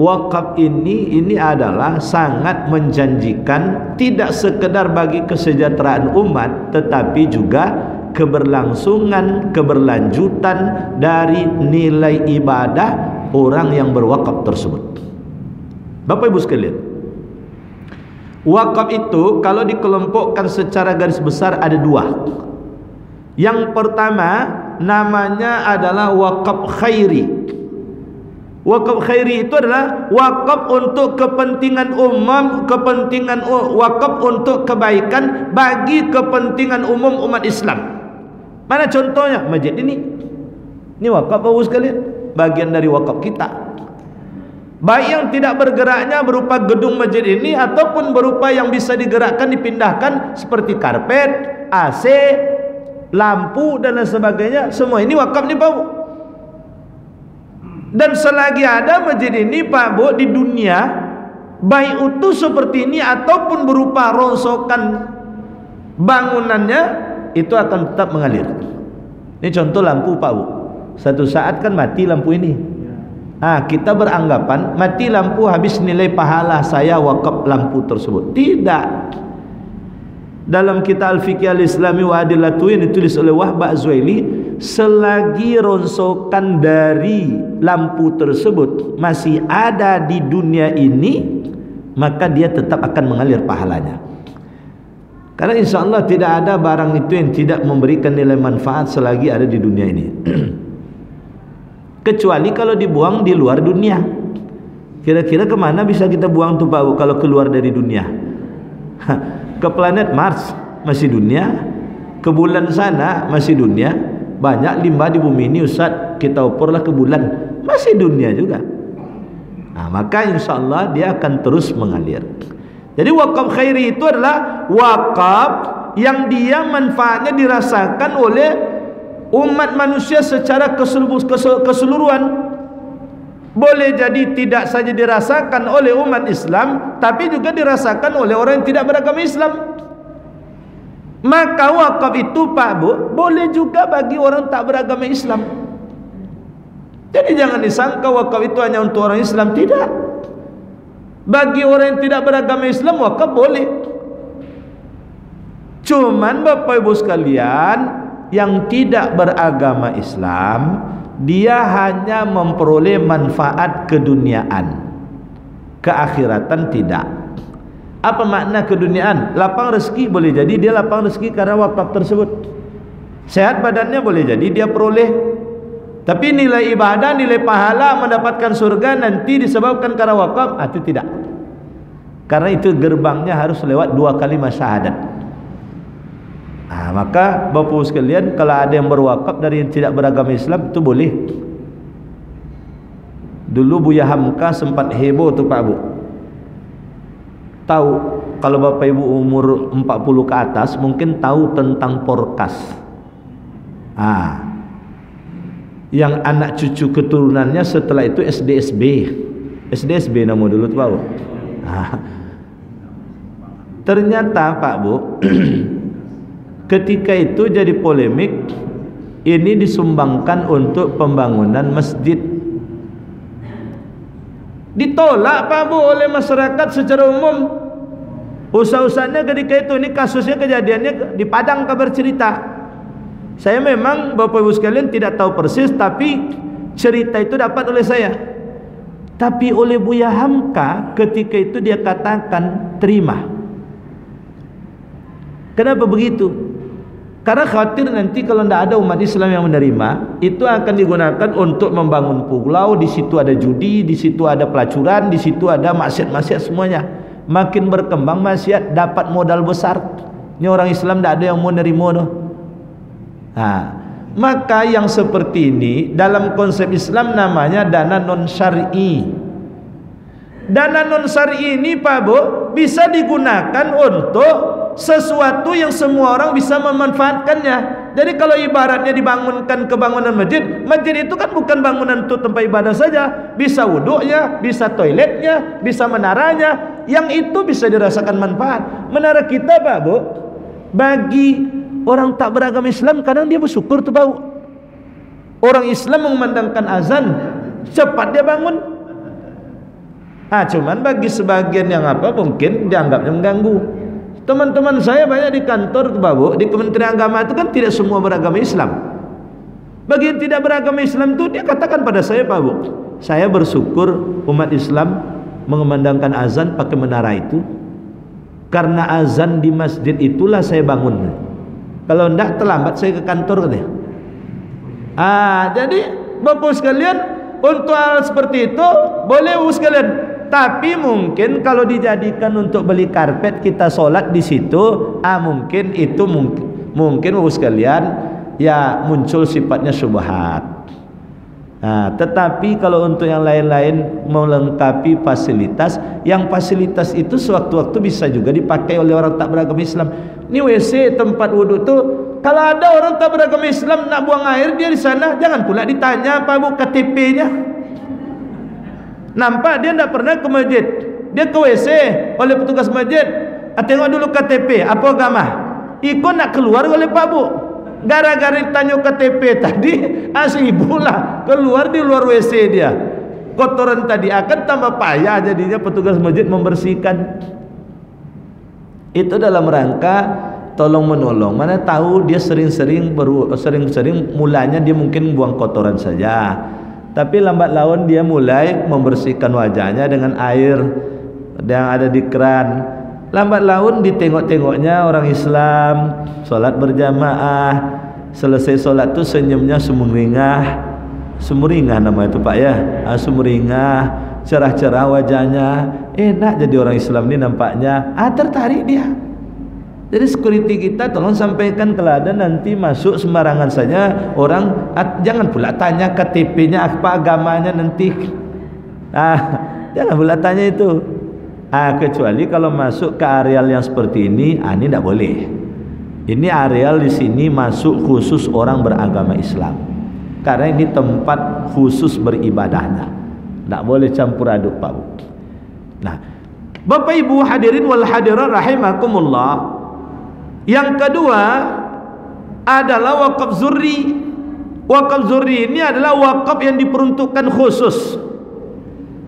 wakaf ini adalah sangat menjanjikan, tidak sekedar bagi kesejahteraan umat, tetapi juga keberlangsungan, keberlanjutan dari nilai ibadah orang yang berwakaf tersebut. Bapak Ibu sekalian, wakaf itu kalau dikelompokkan secara garis besar ada dua. Yang pertama namanya adalah wakaf khairi. Wakaf khairi itu adalah wakaf untuk kepentingan umum, wakaf untuk kebaikan bagi kepentingan umum umat Islam. Mana contohnya? Masjid ini. Ini wakaf Bapak sekalian, bagian dari wakaf kita. Baik yang tidak bergeraknya berupa gedung masjid ini ataupun berupa yang bisa digerakkan, dipindahkan seperti karpet, AC, lampu dan lain sebagainya, semua ini wakaf nih Pak Bu. Dan selagi ada masjid ini Pak Bu di dunia, baik utuh seperti ini ataupun berupa rongsokan bangunannya, itu akan tetap mengalir. Ini contoh lampu Pak Bu. Satu saat kan mati lampu ini. Kita beranggapan mati lampu habis nilai pahala saya wakaf lampu tersebut. Tidak. Dalam kitab Al-Fiqh Al-Islami wa Adillatu yang ditulis oleh Wahbah Az-Zuhaili, selagi rongsokan dari lampu tersebut masih ada di dunia ini, maka dia tetap akan mengalir pahalanya. Karena insya Allah tidak ada barang itu yang tidak memberikan nilai manfaat selagi ada di dunia ini. Kecuali kalau dibuang di luar dunia. Kira-kira kemana bisa kita buang tuh Pak kalau keluar dari dunia? Ke planet Mars masih dunia, ke bulan sana masih dunia. Banyak limbah di bumi ini Ustaz, kita ukurlah ke bulan, masih dunia juga. Maka insya Allah dia akan terus mengalir. Jadi wakaf khairi itu adalah wakaf yang dia manfaatnya dirasakan oleh umat manusia secara keseluruhan. Boleh jadi tidak saja dirasakan oleh umat Islam, tapi juga dirasakan oleh orang yang tidak beragama Islam. Maka wakaf itu Pak Bu boleh juga bagi orang tak beragama Islam. Jadi jangan disangka wakaf itu hanya untuk orang Islam. Tidak. Bagi orang yang tidak beragama Islam wakaf boleh. Cuman Bapak Ibu sekalian, yang tidak beragama Islam, dia hanya memperoleh manfaat keduniaan, keakhiratan tidak. Apa makna keduniaan? Lapang rezeki, boleh jadi dia lapang rezeki karena wakaf tersebut. Sehat badannya, boleh jadi dia peroleh. Tapi nilai ibadah, nilai pahala mendapatkan surga nanti disebabkan karena wakaf, itu tidak. Karena itu gerbangnya harus lewat 2 kalimat syahadat. Maka Bapak sekalian, kalau ada yang berwakaf dari yang tidak beragama Islam, itu boleh. Dulu Buya Hamka sempat heboh tuh Pak Bu. Tahu, kalau Bapak Ibu umur 40 ke atas mungkin tahu tentang porkas. Yang anak cucu keturunannya setelah itu SDSB nama dulu tuh Pak Bu. Ternyata Pak Bu ketika itu jadi polemik, ini disumbangkan untuk pembangunan masjid. Ditolak Pak Bu oleh masyarakat secara umum. Usah-usahnya ketika itu, ini kasusnya kejadiannya di Padang kabar cerita. Saya memang Bapak Ibu sekalian tidak tahu persis, tapi cerita itu dapat oleh saya. Tapi oleh Buya Hamka ketika itu dia katakan terima. Kenapa begitu? Karena khawatir nanti kalau tidak ada umat Islam yang menerima, itu akan digunakan untuk membangun pulau. Di situ ada judi, di situ ada pelacuran, di situ ada maksiat-maksiat semuanya. Makin berkembang maksiat, dapat modal besar. Ini orang Islam tidak ada yang mau nerima tuh. Maka yang seperti ini dalam konsep Islam namanya dana non syar'i. Dana non syar'i ini Pak Bu bisa digunakan untuk sesuatu yang semua orang bisa memanfaatkannya. Jadi kalau ibaratnya dibangunkan kebangunan masjid, masjid itu kan bukan bangunan untuk tempat ibadah saja, bisa wuduknya, bisa toiletnya, bisa menaranya, yang itu bisa dirasakan manfaat. Menara kita Pak Bu, bagi orang tak beragama Islam kadang dia bersyukur tuh Pak Bu. Orang Islam mengumandangkan azan, cepat dia bangun. Cuman bagi sebagian yang mungkin dianggapnya mengganggu. Teman-teman saya banyak di kantor Pak Bu, di Kementerian Agama itu kan tidak semua beragama Islam. Bagi yang tidak beragama Islam itu dia katakan pada saya, Pak Bu, saya bersyukur umat Islam mengumandangkan azan pakai menara itu, karena azan di masjid itulah saya bangun. Kalau enggak terlambat saya ke kantor katanya. Jadi Bapak sekalian, untuk hal seperti itu boleh Bapak sekalian. Tapi mungkin kalau dijadikan untuk beli karpet kita solat di situ, mungkin itu mungkin Bapak sekalian ya muncul sifatnya syubhat. Tetapi kalau untuk yang lain-lain melengkapi fasilitas, yang fasilitas itu sewaktu-waktu bisa juga dipakai oleh orang tak beragama Islam. Ini WC tempat wudhu tuh, kalau ada orang tak beragama Islam nak buang air dia di sana, jangan pula ditanya apa Bu KTP-nya. Nampak dia tidak pernah ke masjid, dia ke WC oleh petugas masjid. Tengok dulu KTP, apa agama? Ikut nak keluar oleh Pak Bu. Gara-gara ditanya KTP tadi, sibuklah keluar di luar WC dia. Kotoran tadi akan tambah payah jadinya petugas masjid membersihkan. Itu dalam rangka tolong menolong. Mana tahu dia sering-sering mulanya dia mungkin buang kotoran saja, tapi lambat laun dia mulai membersihkan wajahnya dengan air yang ada di keran. Lambat laun ditengok-tengoknya orang Islam solat berjamaah, selesai solat tu senyumnya sumringah nama itu Pak ya, sumringah, cerah-cerah wajahnya, enak jadi orang Islam ni nampaknya, tertarik dia. Jadi security kita tolong sampaikan teladan, nanti masuk sembarangan saja orang, jangan pula tanya KTP-nya apa agamanya nanti, jangan pula tanya itu. Kecuali kalau masuk ke areal yang seperti ini tidak boleh. Ini areal di sini masuk khusus orang beragama Islam, karena ini tempat khusus beribadahnya. Tak boleh campur aduk Pak Bu. Nah, Bapak Ibu hadirin wal hadirat rahimakumullah, yang kedua adalah wakaf zurri. Wakaf zurri ini adalah wakaf yang diperuntukkan khusus.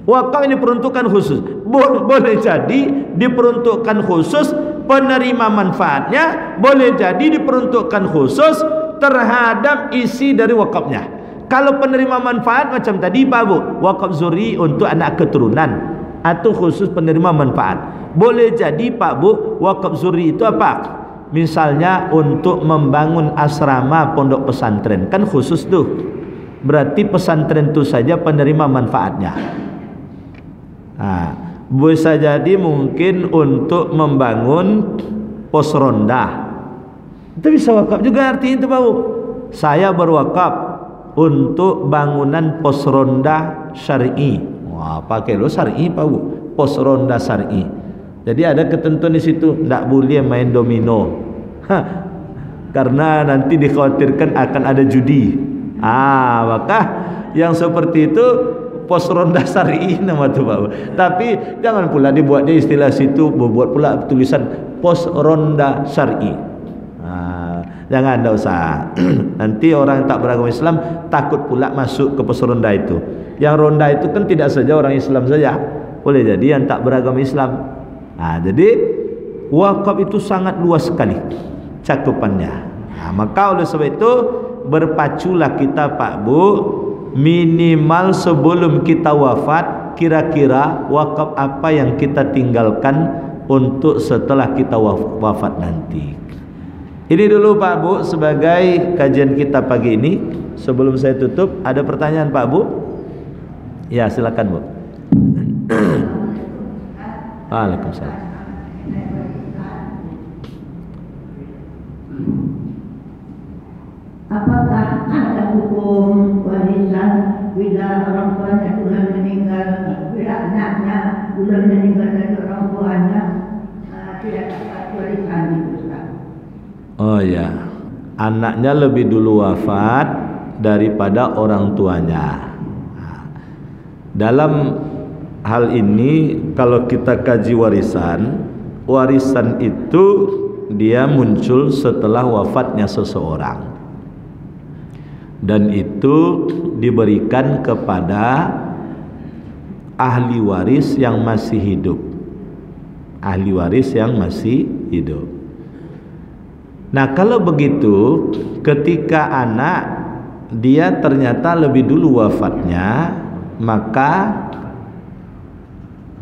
Wakaf ini diperuntukkan khusus. Boleh jadi diperuntukkan khusus penerima manfaatnya, boleh jadi diperuntukkan khusus terhadap isi dari wakafnya. Kalau penerima manfaat macam tadi Pak Bu, wakaf zuri untuk anak keturunan atau khusus penerima manfaat. Boleh jadi Pak Bu, wakaf zuri itu apa? Misalnya untuk membangun asrama pondok pesantren, kan khusus tuh. Berarti pesantren itu saja penerima manfaatnya. Bisa jadi mungkin untuk membangun pos ronda, itu bisa wakaf juga artinya itu Pak Bu. Saya berwakaf untuk bangunan pos ronda syar'i. Pakai lo syar'i Pak Bu, pos ronda syar'i. Jadi ada ketentuan di situ, tidak boleh main domino, karena nanti dikhawatirkan akan ada judi. Maka yang seperti itu pos ronda syar'i nama tu Pak Bu. Tapi jangan pula dibuat dia istilah situ, buat pula tulisan pos ronda syar'i. Jangan, tidak usah. Nanti orang yang tak beragama Islam takut pula masuk ke pos ronda itu. Yang ronda itu kan tidak saja orang Islam saja, boleh jadi yang tak beragama Islam. Jadi wakaf itu sangat luas sekali cakupannya. Maka oleh sebab itu berpaculah kita Pak Bu, minimal sebelum kita wafat, kira-kira wakaf apa yang kita tinggalkan untuk setelah kita wafat nanti. Ini dulu Pak Bu sebagai kajian kita pagi ini. Sebelum saya tutup, ada pertanyaan Pak Bu? Ya, silakan Bu. Waalaikumsalam. Apakah ada hukum warisan bila orang tuanya sudah meninggal, bila anaknya sudah meninggal dari orang tuanya, tidak dapat warisan itu? Oh ya, anaknya lebih dulu wafat daripada orang tuanya. Dalam hal ini kalau kita kaji warisan itu dia muncul setelah wafatnya seseorang, dan itu diberikan kepada ahli waris yang masih hidup. Ahli waris yang masih hidup. Nah, kalau begitu, ketika anak dia ternyata lebih dulu wafatnya, maka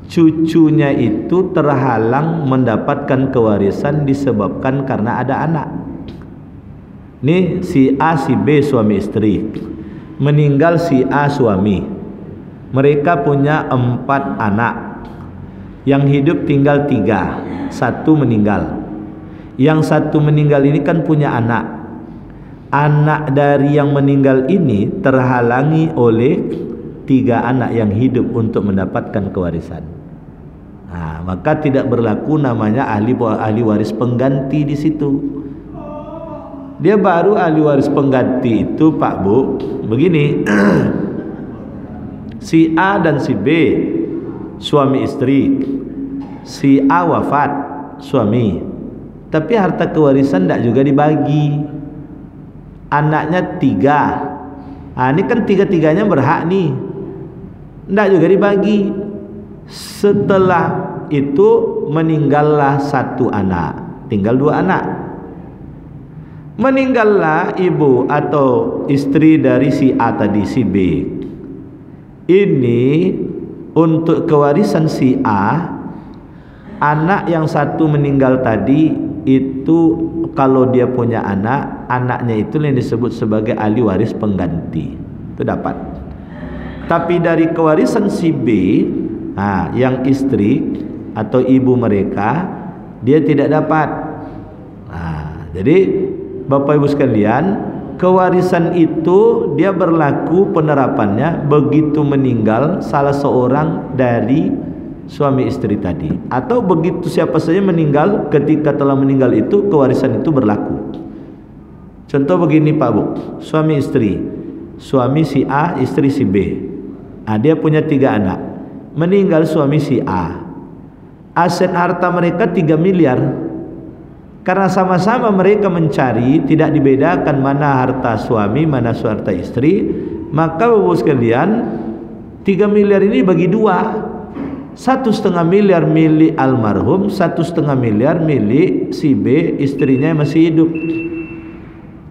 cucunya itu terhalang mendapatkan kewarisan disebabkan karena ada anak. Ini si A, si B suami istri. Meninggal si A suami. Mereka punya 4 anak. Yang hidup tinggal 3. 1 meninggal. Yang 1 meninggal ini kan punya anak. Anak dari yang meninggal ini terhalangi oleh 3 anak yang hidup untuk mendapatkan kewarisan. Nah, maka tidak berlaku namanya ahli waris pengganti di situ. Dia baru ahli waris pengganti itu, Pak Bu, begini. Si A dan si B suami istri. Si A wafat suami, tapi harta kewarisan tidak juga dibagi. Anaknya 3. Nah, ini kan 3-tiganya berhak nih, tidak juga dibagi. Setelah itu meninggallah 1 anak, tinggal 2 anak. Meninggallah ibu atau istri dari si A tadi, si B. Ini untuk kewarisan si A, anak yang 1 meninggal tadi itu kalau dia punya anak, anaknya itu yang disebut sebagai ahli waris pengganti, itu dapat. Tapi dari kewarisan si B, yang istri atau ibu mereka, dia tidak dapat. Jadi Bapak Ibu sekalian, kewarisan itu dia berlaku penerapannya begitu meninggal salah seorang dari suami istri tadi, atau begitu siapa saja meninggal, ketika telah meninggal itu kewarisan itu berlaku. Contoh begini Pak Bu, suami istri, suami si A, istri si B. Dia punya 3 anak. Meninggal suami si A, aset harta mereka 3 miliar. Karena sama-sama mereka mencari, tidak dibedakan mana harta suami, mana harta istri, maka Bapak sekalian, 3 miliar ini bagi 2. 1,5 miliar milik almarhum, 1,5 miliar milik si B, istrinya yang masih hidup.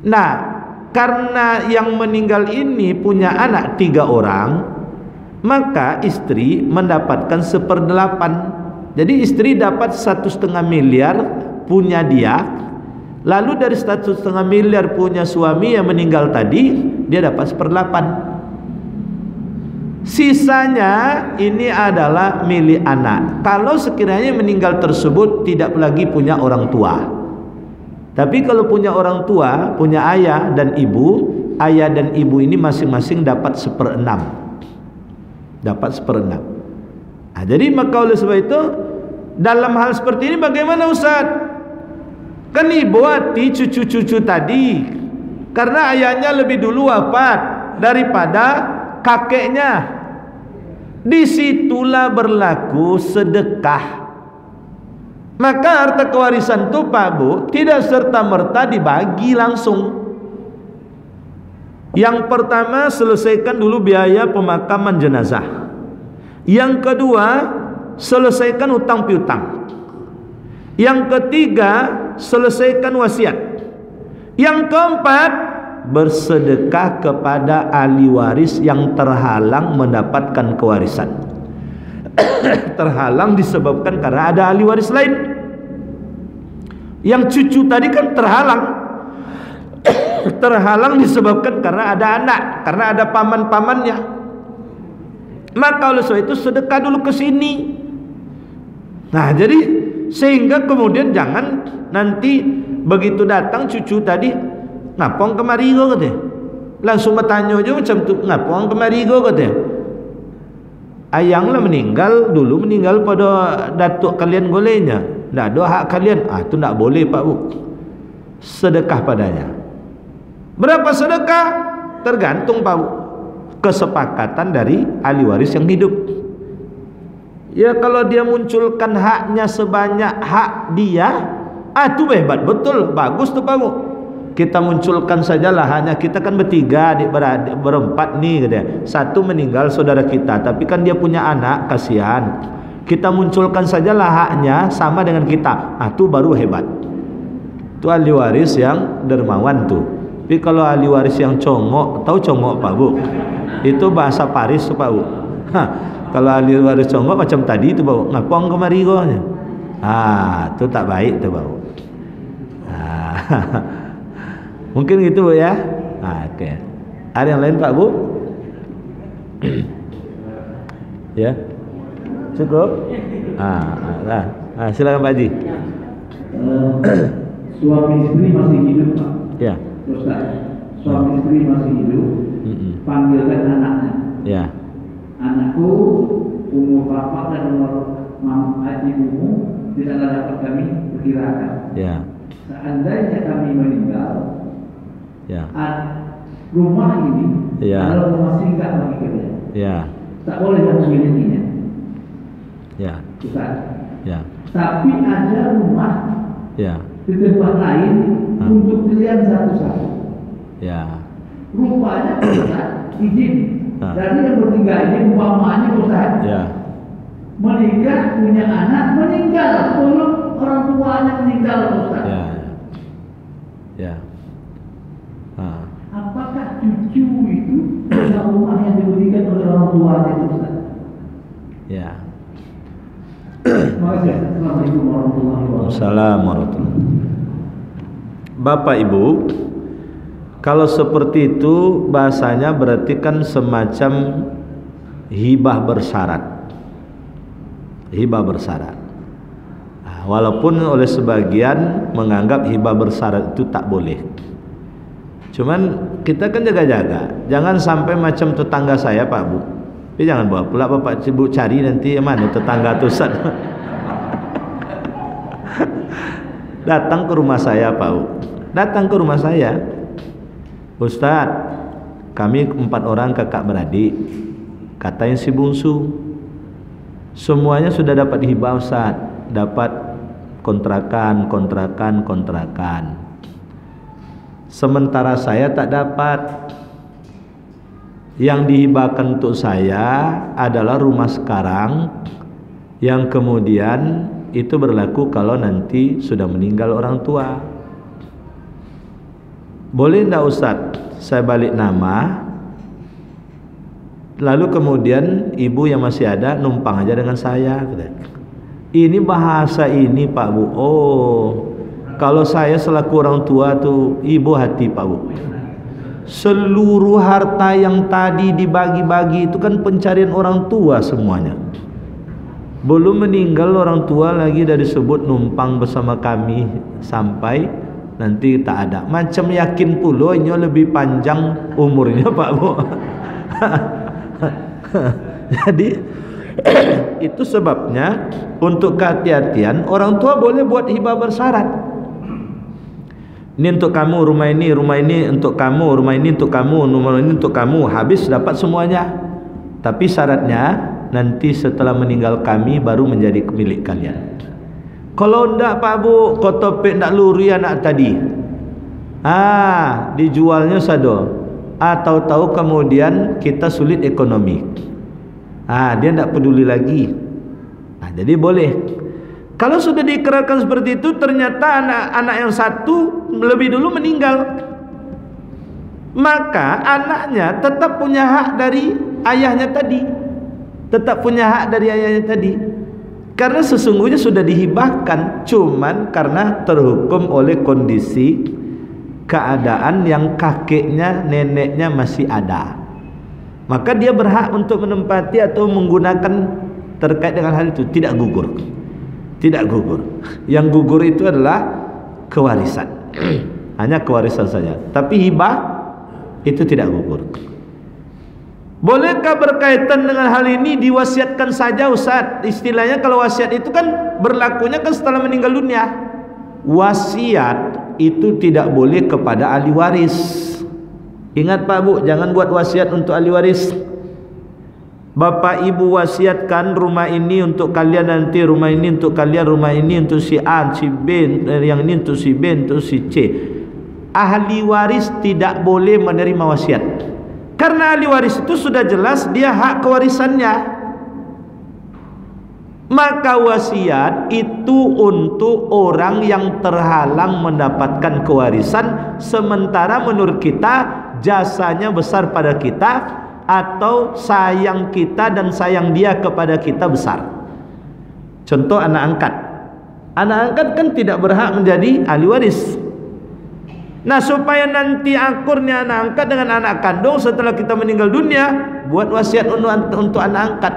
Nah, karena yang meninggal ini punya anak 3 orang, maka istri mendapatkan 1/8. Jadi istri dapat 1,5 miliar punya dia, lalu dari 1,5 miliar punya suami yang meninggal tadi, dia dapat 1/8. Sisanya ini adalah milik anak. Kalau sekiranya meninggal tersebut tidak lagi punya orang tua. Tapi kalau punya orang tua, punya ayah dan ibu, ayah dan ibu ini masing-masing dapat 1/6. Dapat 1/6. Jadi maka oleh sebab itu, dalam hal seperti ini bagaimana Ustaz? Kan ibu hati cucu-cucu tadi, karena ayahnya lebih dulu wafat daripada kakeknya. Disitulah berlaku sedekah. Maka harta kewarisan itu Pak Bu, tidak serta-merta dibagi langsung. Yang pertama, selesaikan dulu biaya pemakaman jenazah. Yang kedua, selesaikan hutang piutang. Yang ketiga, selesaikan wasiat. Yang keempat, bersedekah kepada ahli waris yang terhalang mendapatkan kewarisan. Terhalang disebabkan karena ada ahli waris lain. Yang cucu tadi kan terhalang. Terhalang disebabkan karena ada anak, karena ada paman-pamannya. Maka oleh sebab itu sedekah dulu ke sini. Nah, jadi sehingga kemudian jangan nanti begitu datang cucu tadi, ngapong kemari go katanya, langsung bertanya aja macam tu, ngapong kemari go katanya. Ayang lah meninggal dulu, meninggal pada datuk kalian golenya, ndak ada hak kalian. Itu ndak boleh Pak Bu. Sedekah padanya. Berapa sedekah? Tergantung Pak Bu, kesepakatan dari ahli waris yang hidup. Ya kalau dia munculkan haknya sebanyak hak dia, itu hebat betul, bagus tuh Pak Bu. kita munculkan sajalah, hanya kita kan bertiga, adik beradik berempat nih katanya. Satu meninggal saudara kita, tapi kan dia punya anak, kasihan. Kita munculkan sajalah haknya sama dengan kita. Itu baru hebat. Itu ahli waris yang dermawan tuh. Tapi kalau ahli waris yang congok, tahu congok Pak Bu? Itu bahasa Paris tuh Pak Bu. Kalau ahli waris congok macam tadi itu Pak Bu, ngapong kemari kok. Itu tak baik tuh Pak Bu. Mungkin gitu Bu ya. Oke. Ada yang lain Pak Bu? Ya. Cukup? Silakan Pak Haji. Suami istri masih hidup Pak. Ya. Ustaz, suami istri masih hidup. Panggilkan anaknya. Ya. Anakku umur bapak dan umur ibumu tidaklah dapat kami perkirakan. Ya. Seandainya kami meninggal, Ya. rumah ini adalah rumah singgah bagi kalian. Ya. Tak boleh memilikinya. Ya. Ustaz. Ya. Tapi ada rumah Ya. di tempat lain untuk kalian satu-satu. Ya. Rupanya Ustaz izin dari yang bertiga ini umpamanya Ustaz. Ya. Menikah, punya anak, meninggal sebelum orang tuanya meninggal Ustaz. Ya. Ya. Apakah cucu itu punya rumah yang diberikan oleh orang tuanya Ustaz? Ya. Terima kasih. Assalamualaikum warahmatullahi wabarakatuh. Assalamualaikum. Bapak Ibu, kalau seperti itu bahasanya berarti kan semacam hibah bersyarat. Hibah bersyarat. Walaupun oleh sebagian menganggap hibah bersyarat itu tak boleh. Cuman kita kan jaga-jaga, jangan sampai macam tetangga saya Pak Bu. Tapi jangan bawa pula Bapak Ibu cari nanti mana tetangga tu Ustaz. Datang ke rumah saya Pak Bu. Datang ke rumah saya. Ustaz, kami 4 orang kakak beradik. Katanya si bungsu, semuanya sudah dapat hibah Ustaz, dapat kontrakan. Sementara saya tak dapat. Yang dihibahkan untuk saya adalah rumah sekarang, yang kemudian itu berlaku kalau nanti sudah meninggal orang tua. Boleh enggak Ustaz saya balik nama, lalu kemudian ibu yang masih ada numpang aja dengan saya? Ini bahasa ini Pak Bu. Kalau saya selaku orang tua tuh ibu hati Pak Bu. Seluruh harta yang tadi dibagi-bagi itu kan pencarian orang tua semuanya. Belum meninggal orang tua lagi dah disebut numpang bersama kami sampai nanti tak ada. Macam yakin pula ini lebih panjang umurnya Pak Bu. Jadi itu sebabnya untuk kehati-hatian orang tua boleh buat hibah bersyarat. Ini untuk kamu, rumah ini untuk kamu, rumah ini untuk kamu, rumah ini untuk kamu. Habis dapat semuanya. Tapi syaratnya nanti setelah meninggal kami baru menjadi milik kalian. Kalau ndak Pak Bu, kotopek ndak luri anak tadi. Dijualnya sado. Tahu-tahu kemudian kita sulit ekonomi. Dia ndak peduli lagi. Jadi boleh. Kalau sudah diikrarkan seperti itu, ternyata anak yang satu lebih dulu meninggal, maka anaknya tetap punya hak dari ayahnya tadi. Tetap punya hak dari ayahnya tadi. Karena sesungguhnya sudah dihibahkan, cuman karena terhukum oleh kondisi keadaan yang kakeknya, neneknya masih ada. Maka dia berhak untuk menempati atau menggunakan terkait dengan hal itu, tidak gugur. Tidak gugur. Yang gugur itu adalah kewarisan. Hanya kewarisan saja. Tapi hibah itu tidak gugur. Bolehkah berkaitan dengan hal ini diwasiatkan saja Ustaz? Istilahnya kalau wasiat itu kan berlakunya kan setelah meninggal dunia. Wasiat itu tidak boleh kepada ahli waris. Ingat Pak Bu, jangan buat wasiat untuk ahli waris. Bapak ibu wasiatkan rumah ini untuk kalian nanti, rumah ini untuk kalian, rumah ini untuk si A, si B, yang ini untuk si B, untuk si C. ahli waris tidak boleh menerima wasiat. Karena ahli waris itu sudah jelas dia hak kewarisannya. Maka wasiat itu untuk orang yang terhalang mendapatkan kewarisan, sementara menurut kita jasanya besar pada kita, atau sayang kita dan sayang dia kepada kita besar. Contoh anak angkat. Anak angkat kan tidak berhak menjadi ahli waris. Nah, supaya nanti akurnya anak angkat dengan anak kandung setelah kita meninggal dunia, buat wasiat untuk anak angkat,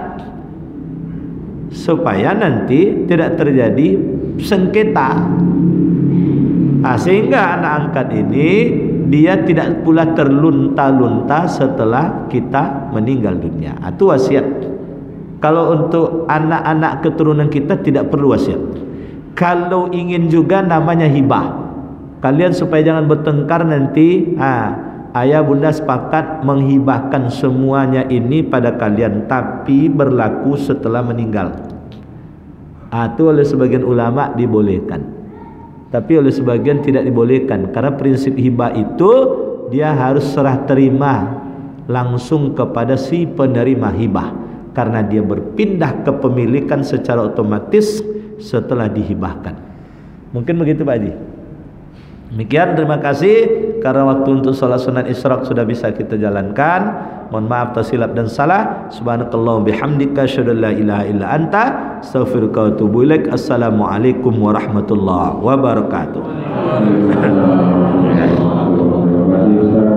supaya nanti tidak terjadi sengketa. Sehingga anak angkat ini dia tidak pula terlunta-lunta setelah kita meninggal dunia. Itu wasiat. Kalau untuk anak-anak keturunan kita tidak perlu wasiat. Kalau ingin juga namanya hibah. Kalian supaya jangan bertengkar nanti, ayah bunda sepakat menghibahkan semuanya ini pada kalian, tapi berlaku setelah meninggal. Itu oleh sebagian ulama dibolehkan, tapi oleh sebagian tidak dibolehkan. Karena prinsip hibah itu dia harus serah terima langsung kepada si penerima hibah, karena dia berpindah kepemilikan secara otomatis setelah dihibahkan. Mungkin begitu Pak Haji. Demikian, terima kasih. Karena waktu untuk sholat sunat isyraq sudah bisa kita jalankan. Mohon maaf atas silap dan salah. Subhanakallahumma bihamdika asyhadu an la ilaha illa anta astaghfiruka wa atubu ilaik. Assalamualaikum warahmatullahi wabarakatuh.